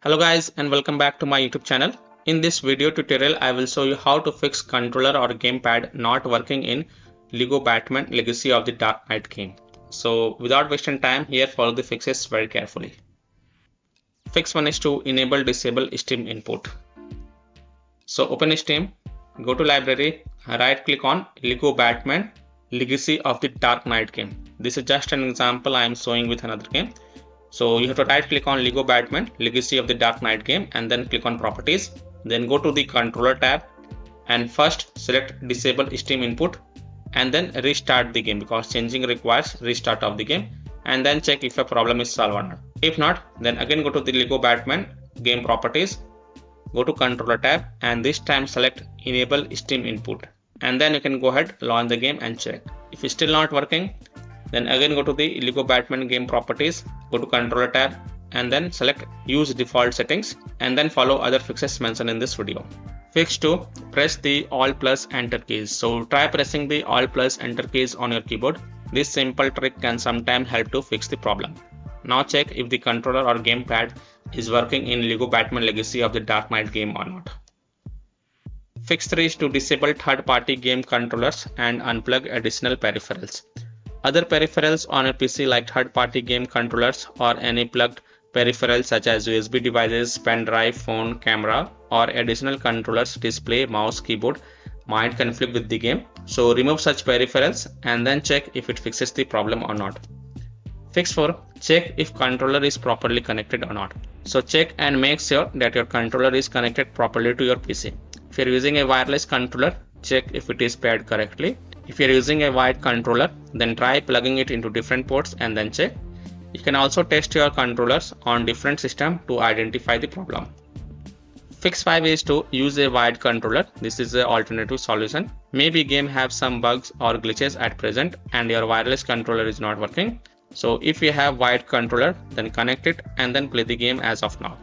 Hello guys and welcome back to my YouTube channel. In this video tutorial I will show you how to fix controller or gamepad not working in Lego Batman Legacy of the Dark Knight game. So without wasting time, here follow the fixes very carefully. Fix 1 is to enable disable Steam input. So open Steam, go to library, right click on Lego Batman Legacy of the Dark Knight game. This is just an example I am showing with another game. So you have to right click on Lego Batman Legacy of the Dark Knight game and then click on properties. Then go to the controller tab and first select disable Steam input and then restart the game because changing requires restart of the game, and then check if a problem is solved or not. If not, then again go to the Lego Batman game properties, go to controller tab and this time select enable Steam input, and then you can go ahead launch the game and check. If it's still not working, then again go to the Lego Batman game properties, go to controller tab and then select use default settings and then follow other fixes mentioned in this video. Fix 2, press the Alt plus Enter keys. So try pressing the Alt plus Enter keys on your keyboard. This simple trick can sometimes help to fix the problem. Now check if the controller or gamepad is working in Lego Batman Legacy of the Dark Knight game or not. Fix 3 is to disable third-party game controllers and unplug additional peripherals. Other peripherals on a PC like third-party game controllers or any plugged peripherals such as USB devices, pen drive, phone, camera or additional controllers, display, mouse, keyboard might conflict with the game. So remove such peripherals and then check if it fixes the problem or not. Fix 4, check if controller is properly connected or not. So check and make sure that your controller is connected properly to your PC. If you are using a wireless controller, check if it is paired correctly. If you are using a wired controller, then try plugging it into different ports and then check. You can also test your controllers on different systems to identify the problem. Fix 5 is to use a wired controller. This is an alternative solution. Maybe game have some bugs or glitches at present and your wireless controller is not working. So if you have wired controller, then connect it and then play the game as of now.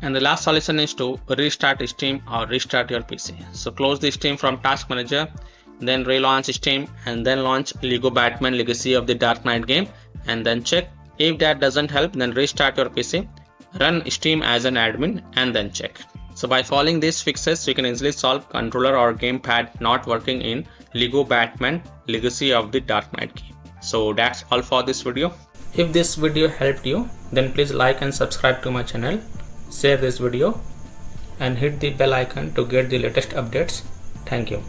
And the last solution is to restart Steam or restart your PC. So close the Steam from Task Manager, then relaunch Steam and then launch Lego Batman Legacy of the Dark Knight game and then check. If that doesn't help, then restart your PC, run Steam as an admin and then check. So by following these fixes, you can easily solve controller or gamepad not working in Lego Batman Legacy of the Dark Knight game. So that's all for this video. If this video helped you, then please like and subscribe to my channel, share this video and hit the bell icon to get the latest updates. Thank you.